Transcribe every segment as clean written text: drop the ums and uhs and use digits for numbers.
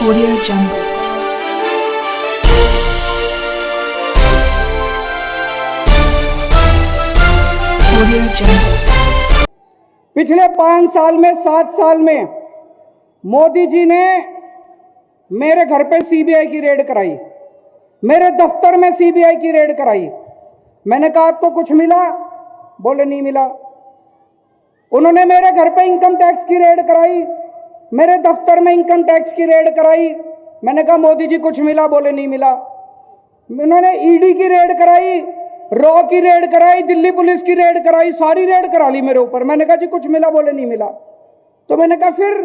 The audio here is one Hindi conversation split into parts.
Audio Jungle. Audio Jungle. पिछले 5 साल में 7 साल में मोदी जी ने मेरे घर पे सीबीआई की रेड कराई, मेरे दफ्तर में सीबीआई की रेड कराई। मैंने कहा आपको कुछ मिला? बोले नहीं मिला। उन्होंने मेरे घर पे इनकम टैक्स की रेड कराई, मेरे दफ्तर में इनकम टैक्स की रेड कराई। मैंने कहा मोदी जी कुछ मिला? बोले नहीं मिला। उन्होंने ईडी की रेड कराई, रॉ की रेड कराई, दिल्ली पुलिस की रेड कराई, सारी रेड करा ली मेरे ऊपर। मैंने कहा जी कुछ मिला? बोले नहीं मिला। तो मैंने कहा फिर?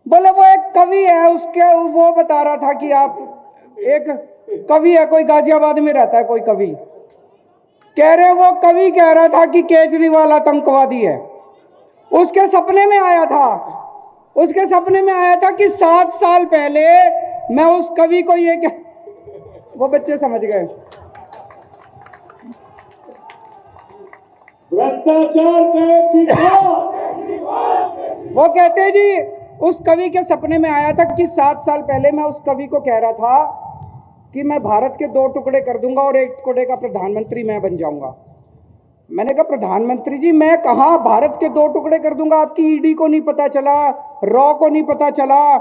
बोले वो एक कवि है, उसके वो बता रहा था कि आप एक कवि है, कोई गाजियाबाद में रहता है कोई कवि, कह रहे वो कवि कह रहा था कि केजरीवाल आतंकवादी है। उसके सपने में आया था, उसके सपने में आया था कि 7 साल पहले मैं उस कवि को ये क्या, वो बच्चे समझ गए। भ्रष्टाचार का वो कहते हैं जी उस कवि के सपने में आया था कि 7 साल पहले मैं उस कवि को कह रहा था कि मैं भारत के 2 टुकड़े कर दूंगा और 1 टुकड़े का प्रधानमंत्री मैं बन जाऊंगा। मैंने कहा प्रधानमंत्री जी मैं कहा भारत के 2 टुकड़े कर दूंगा? आपकी ईडी को नहीं पता चला, रॉ को नहीं पता चला,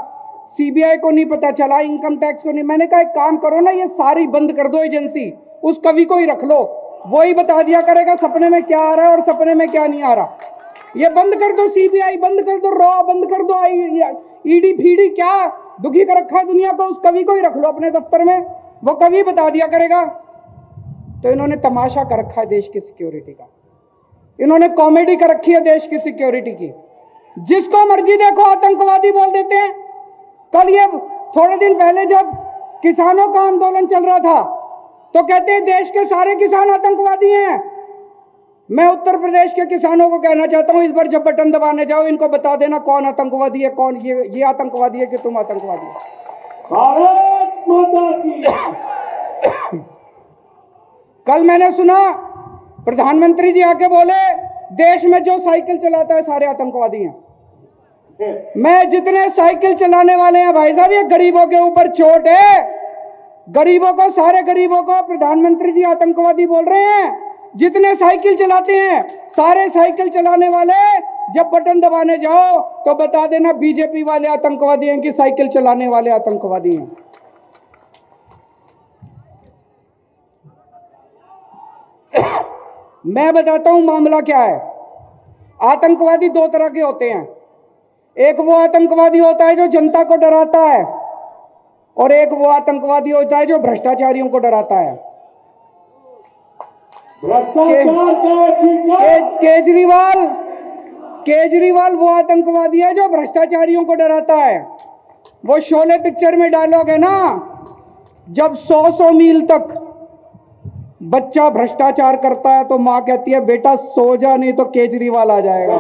सीबीआई को नहीं पता चला, इनकम टैक्स को नहीं। मैंने कहा एक काम करो ना, ये सारी बंद कर दो एजेंसी, उस कवि को ही रख लो, वो ही बता दिया करेगा सपने में क्या आ रहा है और सपने में क्या नहीं आ रहा। ये बंद कर दो, सीबीआई बंद कर दो, रॉ बंद कर दो, ईडी फीडी क्या दुखी कर रखा है दुनिया को, उस कवि को ही रख लो अपने दफ्तर में, वो कवि बता दिया करेगा। तो इन्होंने तमाशा कर रखा है देश की सिक्योरिटी का, इन्होंने कॉमेडी कर रखी है देश की सिक्योरिटी की। जिसको मर्जी देखो आतंकवादी बोल देते हैं। कल ये थोड़े दिन पहले जब किसानों का आंदोलन चल रहा था तो कहते हैं देश के सारे किसान आतंकवादी हैं। मैं उत्तर प्रदेश के किसानों को कहना चाहता हूं, इस बार जब बटन दबाने जाओ इनको बता देना कौन आतंकवादी है, कौन ये आतंकवादी है कि तुम आतंकवादी हो। भारत माता की। कल मैंने सुना प्रधानमंत्री जी आके बोले देश में जो साइकिल चलाता है सारे आतंकवादी हैं। मैं जितने साइकिल चलाने वाले हैं भाई साहब, ये गरीबों के ऊपर चोट है। गरीबों को, सारे गरीबों को प्रधानमंत्री जी आतंकवादी बोल रहे हैं। जितने साइकिल चलाते हैं सारे साइकिल चलाने वाले जब बटन दबाने जाओ तो बता देना बीजेपी वाले आतंकवादी हैं कि साइकिल चलाने वाले आतंकवादी हैं। मैं बताता हूं मामला क्या है। आतंकवादी 2 तरह के होते हैं। एक वो आतंकवादी होता है जो जनता को डराता है और एक वो आतंकवादी होता है जो भ्रष्टाचारियों को डराता है। भ्रष्टाचार का केजरीवाल वो आतंकवादी है जो भ्रष्टाचारियों को डराता है। वो शोले पिक्चर में डायलॉग है ना, जब 100 मील तक बच्चा भ्रष्टाचार करता है तो मां कहती है बेटा सो जा नहीं तो केजरीवाल आ जाएगा।